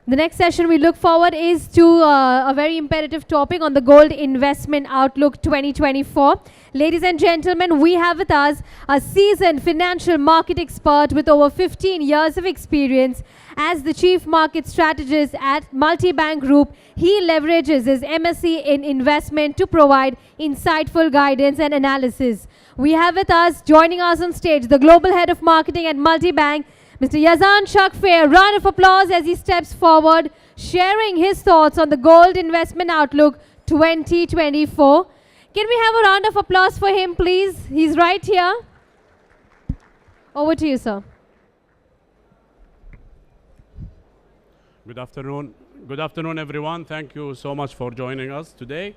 The next session we look forward is to a very imperative topic on the Gold Investment Outlook 2024. Ladies and gentlemen, we have with us a seasoned financial market expert with over 15 years of experience as the Chief Market Strategist at MultiBank Group. He leverages his MSc in investment to provide insightful guidance and analysis. We have with us, joining us on stage, the Global Head of Marketing at MultiBank, Mr. Yazan Shakfeh. A round of applause as he steps forward, sharing his thoughts on the Gold Investment Outlook 2024. Can we have a round of applause for him, please? He's right here. Over to you, sir. Good afternoon. Good afternoon, everyone. Thank you so much for joining us today.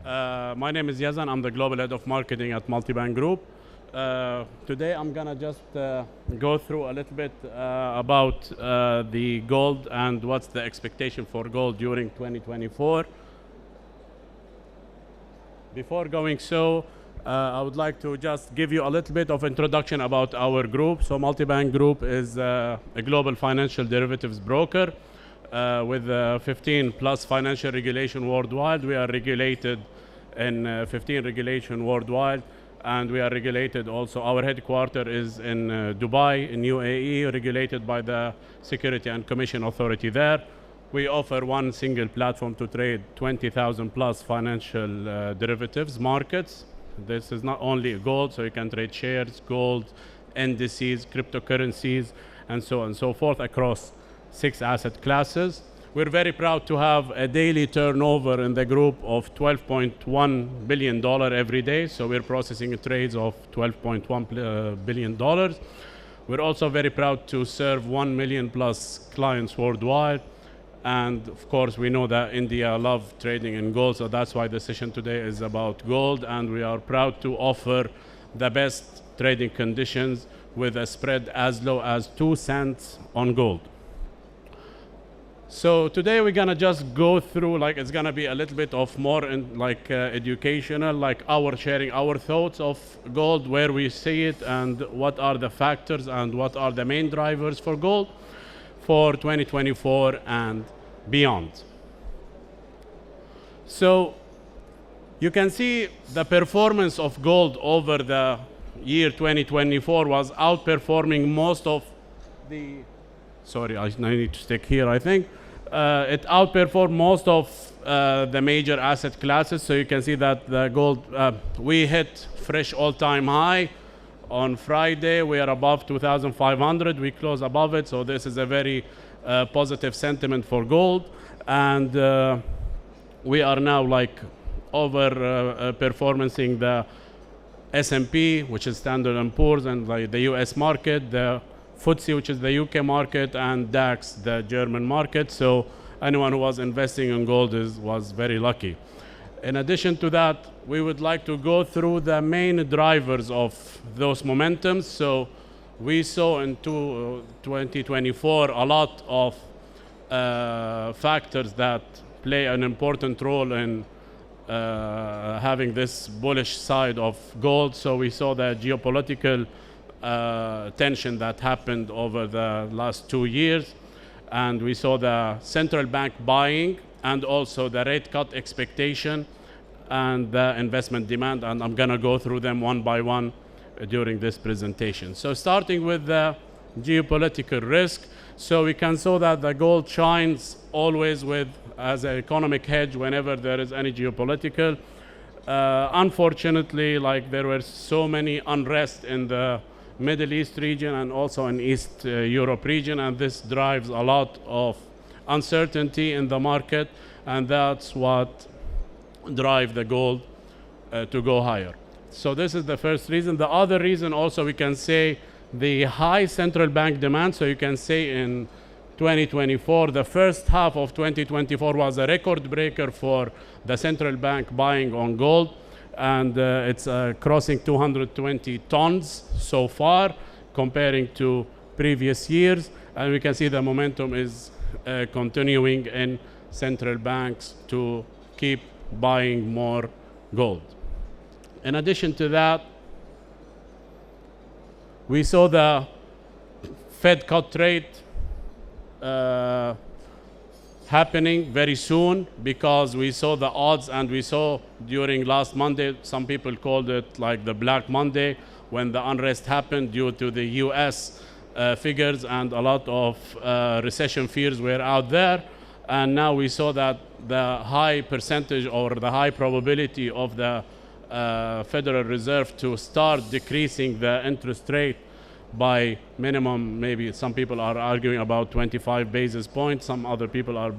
My name is Yazan. I'm the Global Head of Marketing at MultiBank Group. Today I'm gonna just go through a little bit about the gold and what's the expectation for gold during 2024. Before going I would like to just give you a little bit of introduction about our group. So MultiBank Group is a global financial derivatives broker with 15 plus financial regulation worldwide. We are regulated in 15 regulation worldwide. And we are regulated also. Our headquarters is in Dubai, in UAE, regulated by the Security and Commission Authority there. We offer one single platform to trade 20,000 plus financial derivatives markets. This is not only gold, so you can trade shares, gold, indices, cryptocurrencies, and so on and so forth across 6 asset classes. We're very proud to have a daily turnover in the group of $12.1 billion every day. So we're processing trades of $12.1 billion. We're also very proud to serve 1 million plus clients worldwide. And of course, we know that India loves trading in gold. So that's why the session today is about gold. And we are proud to offer the best trading conditions with a spread as low as 2 cents on gold. So today we're gonna just go through, like it's gonna be a little bit of more educational, like sharing our thoughts of gold, where we see it, and what are the factors and what are the main drivers for gold for 2024 and beyond. So you can see the performance of gold over the year 2024 was outperforming most of the sorry, I need to stick here, I think. It outperformed most of the major asset classes. So you can see that the gold, we hit fresh all-time high on Friday. We are above 2,500. We close above it. So this is a very positive sentiment for gold. And we are now like performing the S&P, which is Standard & Poor's, and like the US market, the FTSE, which is the UK market, and DAX, the German market. So anyone who was investing in gold was very lucky. In addition to that, we would like to go through the main drivers of those momentums. So we saw in 2024 a lot of factors that play an important role in having this bullish side of gold. So we saw the geopolitical tension that happened over the last 2 years, and we saw the central bank buying and also the rate cut expectation and the investment demand, and I'm gonna go through them one by one during this presentation. So starting with the geopolitical risk, so we can see that the gold shines always as an economic hedge whenever there is any geopolitical. Unfortunately, like there were so many unrest in the Middle East region and also in East Europe region, and this drives a lot of uncertainty in the market, and that's what drives the gold to go higher. So this is the first reason. The other reason also, we can say the high central bank demand. So you can say in 2024, the first half of 2024 was a record breaker for the central bank buying on gold. And it's crossing 220 tons so far, comparing to previous years. And we can see the momentum is continuing in central banks to keep buying more gold. In addition to that, we saw the Fed cut rate happening very soon, because we saw the odds, and we saw during last Monday, some people called it like the Black Monday, when the unrest happened due to the US figures, and a lot of recession fears were out there. And now we saw that the high percentage or the high probability of the Federal Reserve to start decreasing the interest rate by minimum, maybe some people are arguing about 25 basis points, some other people are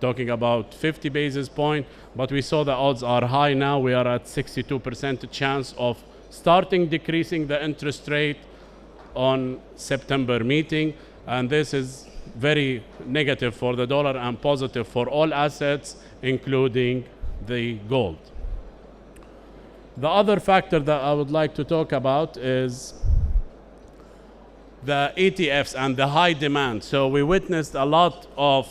talking about 50 basis points, but we saw the odds are high now. We are at 62% chance of starting decreasing the interest rate on September meeting, and this is very negative for the dollar and positive for all assets, including the gold. The other factor that I would like to talk about is the ETFs and the high demand. So we witnessed a lot of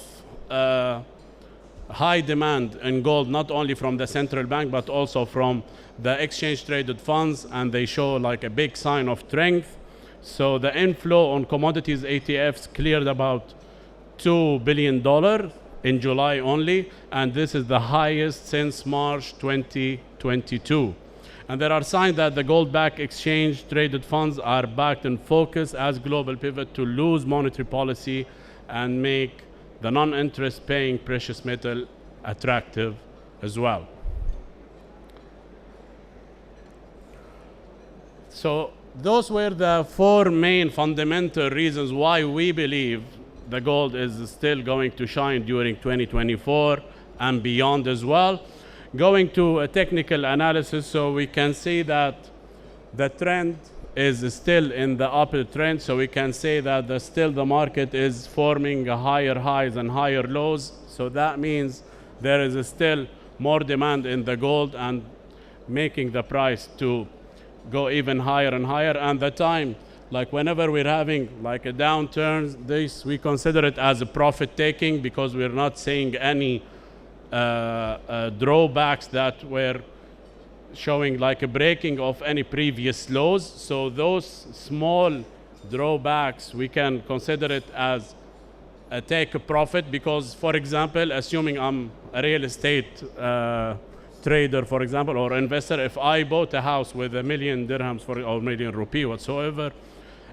high demand in gold, not only from the central bank, but also from the exchange traded funds, and they show like a big sign of strength. So the inflow on commodities ETFs cleared about $2 billion in July only, and this is the highest since March 2022. And there are signs that the gold-backed exchange-traded funds are back in focus as global pivot to loose monetary policy and make the non-interest-paying precious metal attractive as well. So those were the four main fundamental reasons why we believe the gold is still going to shine during 2024 and beyond as well. Going to a technical analysis, so we can see that the trend is still in the upward trend, so we can say that the market is forming higher highs and higher lows. So that means there is still more demand in the gold and making the price to go even higher and higher. And the time, like whenever we're having like a downturn, we consider it as a profit taking, because we're not seeing any drawbacks that were showing like a breaking of any previous lows. So those small drawbacks, we can consider it as a take a profit, because, for example, assuming I'm a real estate trader, for example, or investor, if I bought a house with $1 million dirhams or million rupee whatsoever,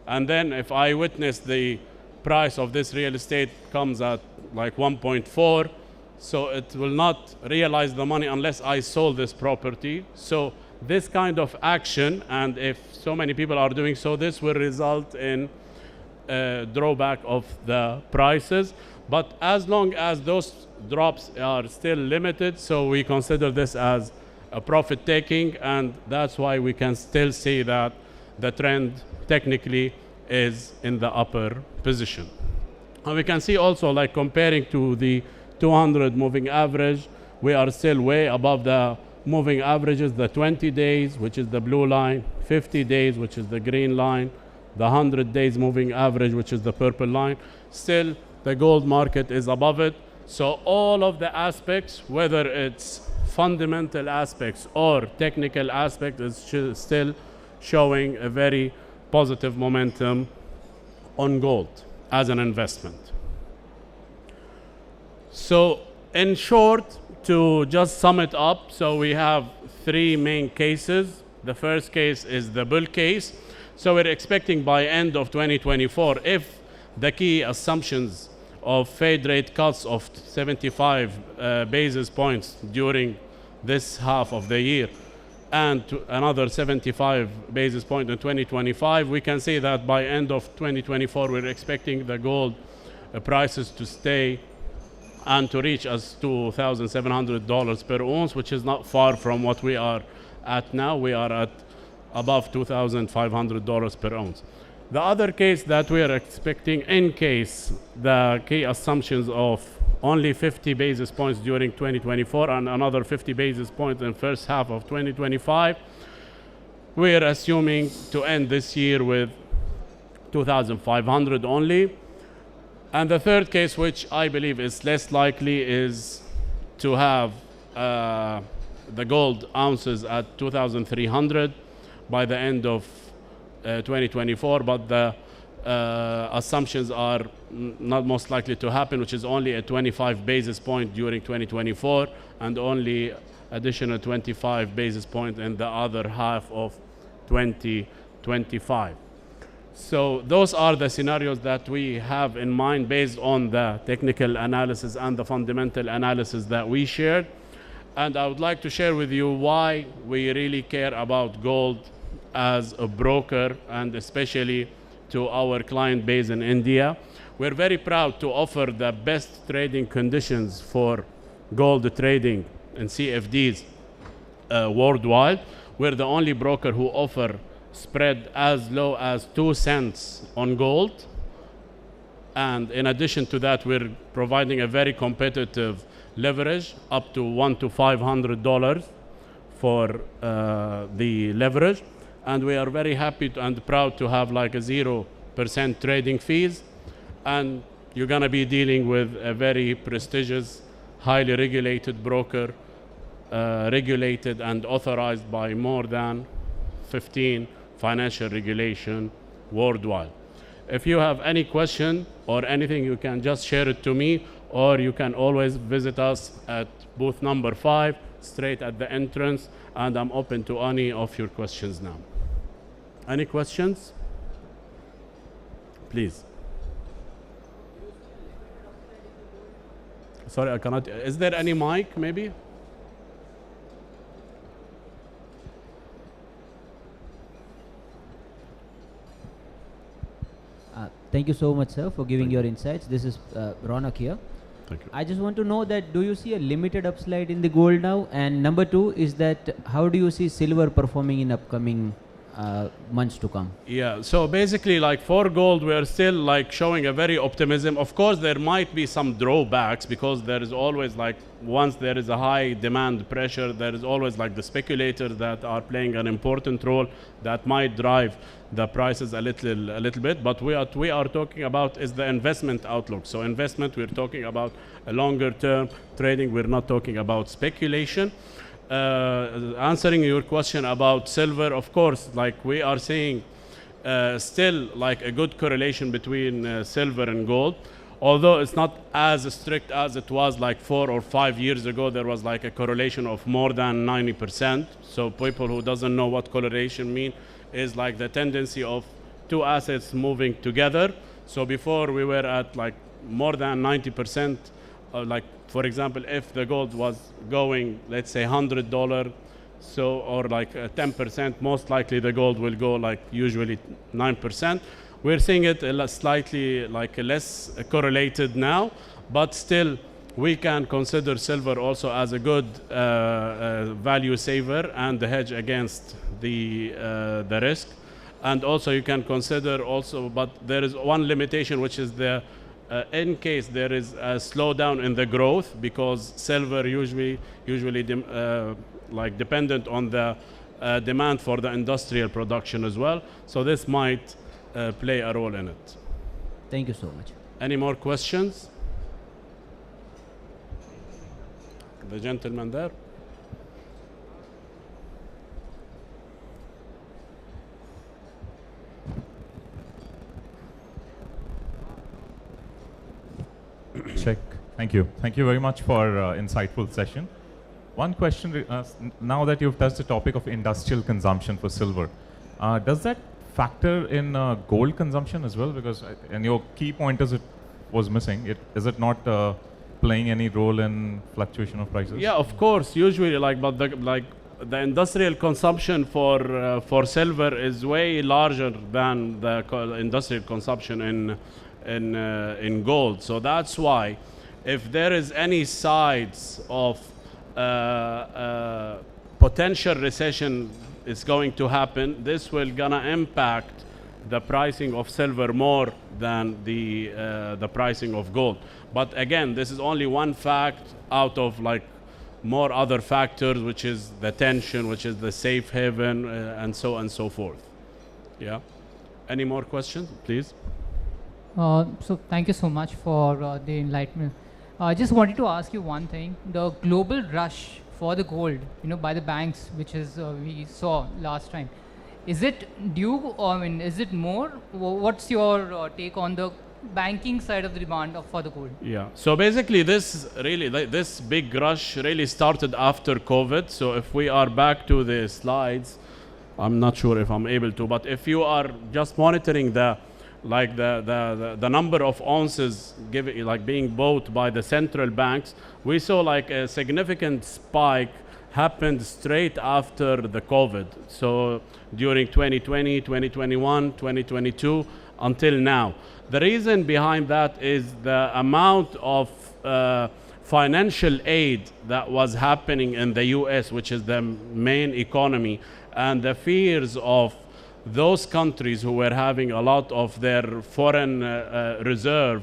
and then if I witness the price of this real estate comes at like 1.4, so it will not realize the money unless I sold this property. So this kind of action, and if so many people are doing so, this will result in a drawback of the prices. But as long as those drops are still limited, so we consider this as a profit taking, and that's why we can still see that the trend technically is in the upper position. And we can see also, like comparing to the 200 moving average, we are still way above the moving averages, the 20 days, which is the blue line, 50 days, which is the green line, the 100 days moving average, which is the purple line. Still, the gold market is above it. So all of the aspects, whether it's fundamental aspects or technical aspects, is still showing a very positive momentum on gold as an investment. So in short, to just sum it up, so we have three main cases. The first case is the bull case. So we're expecting by end of 2024, if the key assumptions of Fed rate cuts of 75 basis points during this half of the year, and another 75 basis points in 2025, we can say that by end of 2024, we're expecting the gold prices to stay and to reach as $2,700 per ounce, which is not far from what we are at now. We are at above $2,500 per ounce. The other case that we are expecting, in case the key assumptions of only 50 basis points during 2024 and another 50 basis points in first half of 2025, we are assuming to end this year with 2,500 only. And the third case, which I believe is less likely, is to have the gold ounces at 2,300 by the end of 2024, but the assumptions are not most likely to happen, which is only a 25 basis point during 2024 and only additional 25 basis point in the other half of 2025. So those are the scenarios that we have in mind based on the technical analysis and the fundamental analysis that we shared. And I would like to share with you why we really care about gold as a broker, and especially to our client base in India. We're very proud to offer the best trading conditions for gold trading and CFDs worldwide. We're the only broker who offer spread as low as 2 cents on gold. And in addition to that, we're providing a very competitive leverage up to $100 to $500 for the leverage. And we are very happy and proud to have like a 0% trading fees. And you're gonna be dealing with a very prestigious, highly regulated broker, regulated and authorized by more than 15 financial regulation worldwide. If you have any question or anything, you can just share it to me, or you can always visit us at booth number 5, straight at the entrance, and I'm open to any of your questions now. Any questions? Please. Sorry, I cannot. Is there any mic, maybe? Thank you so much, sir, for giving your insights. This is Ronak here. Thank you. I just want to know that do you see a limited upslide in the gold now? And number 2 is that how do you see silver performing in upcoming months to come? Yeah, so basically like for gold, we are still like showing a very optimism. Of course, there might be some drawbacks because there is always like, once there is a high demand pressure, there is always like the speculators that are playing an important role that might drive the prices a little bit. But what we are talking about is the investment outlook. So investment, we're talking about a longer term trading. We're not talking about speculation. Answering your question about silver, of course, like we are seeing still like a good correlation between silver and gold, although it's not as strict as it was like 4 or 5 years ago. There was like a correlation of more than 90%. So people who doesn't know what correlation mean is like the tendency of 2 assets moving together. So before we were at like more than 90%, like for example, if the gold was going, let's say $100, so or like 10%, most likely the gold will go like usually 9%. We're seeing it slightly like less correlated now, but still we can consider silver also as a good value saver and the hedge against the risk. And also you can consider also, but there is one limitation, which is the in case there is a slowdown in the growth, because silver usually like dependent on the demand for the industrial production as well. So this might play a role in it. Thank you so much. Any more questions? The gentleman there. Check. Thank you. Thank you very much for insightful session. One question, now that you've touched the topic of industrial consumption for silver, does that factor in gold consumption as well? Because and your key point is it was missing. Is it not playing any role in fluctuation of prices? Yeah, of course. Usually, like, but the industrial consumption for silver is way larger than the industrial consumption in gold. So that's why, if there is any sides of potential recession is going to happen, this will gonna impact the pricing of silver more than the pricing of gold. But again, this is only one fact out of like more other factors, which is the tension, which is the safe haven, and so on and so forth. Yeah. Any more questions, please? So thank you so much for the enlightenment. I just wanted to ask you one thing. The global rush for the gold, by the banks, which is we saw last time, Is it due, I mean, is it more? What's your take on the banking side of the demand for the gold? Yeah. So basically, this really, this big rush really started after COVID. So if we are back to the slides, I'm not sure if I'm able to, but if you are just monitoring the number of ounces being bought by the central banks, we saw like a significant spike happened straight after the COVID. So during 2020, 2021, 2022, until now. The reason behind that is the amount of financial aid that was happening in the US, which is the main economy, and the fears of those countries who were having a lot of their foreign reserve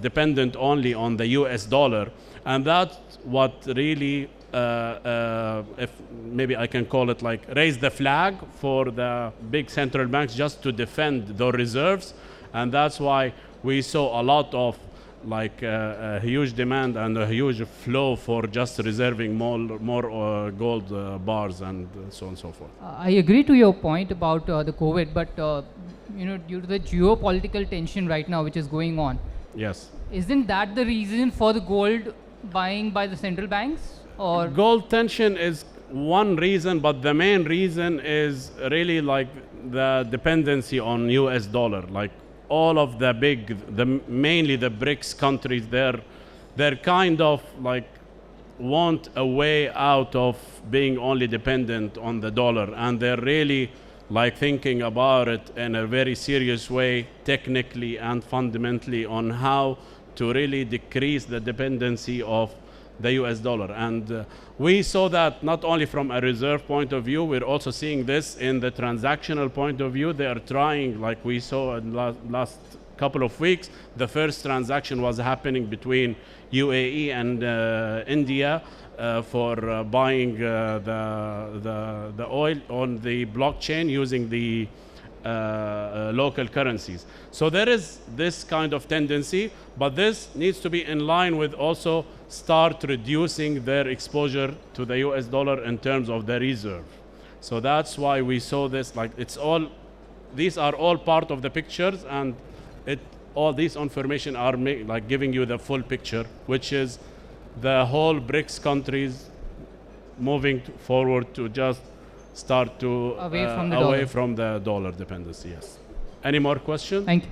dependent only on the US dollar. And that's what really, if maybe I can call it like raise the flag for the big central banks just to defend their reserves. And that's why we saw a lot of like a huge demand and a huge flow for just reserving more gold bars and so on and so forth. I agree to your point about the COVID, but you know, due to the geopolitical tension right now which is going on, Yes. isn't that the reason for the gold buying by the central banks? Or Gold tension is one reason, but the main reason is really like the dependency on US dollar. Like all of the mainly the BRICS countries, they're kind of like want a way out of being only dependent on the dollar, and they're really like thinking about it in a very serious way, technically and fundamentally, on how to really decrease the dependency of the US dollar. And we saw that not only from a reserve point of view, we're also seeing this in the transactional point of view. They are trying, like we saw in last couple of weeks, the first transaction was happening between UAE and India for buying the oil on the blockchain using the local currencies. So there is this kind of tendency, but this needs to be in line with also start reducing their exposure to the US dollar in terms of the reserve. So that's why we saw this, like these are all part of the pictures, and all these information are like giving you the full picture, which is the whole BRICS countries moving forward to just start to away from the dollar dependency. Yes. Any more questions? thank you.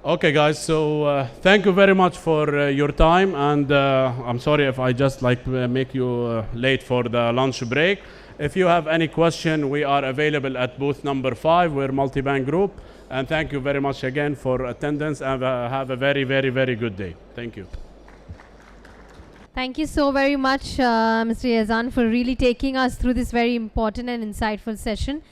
Okay, guys. So thank you very much for your time, and I'm sorry if I just make you late for the lunch break. If you have any question, we are available at booth number 5. We're MultiBank Group, and thank you very much again for attendance, and have a very, very, very good day. Thank you. Thank you so very much, Mr. Yazan, for really taking us through this very important and insightful session.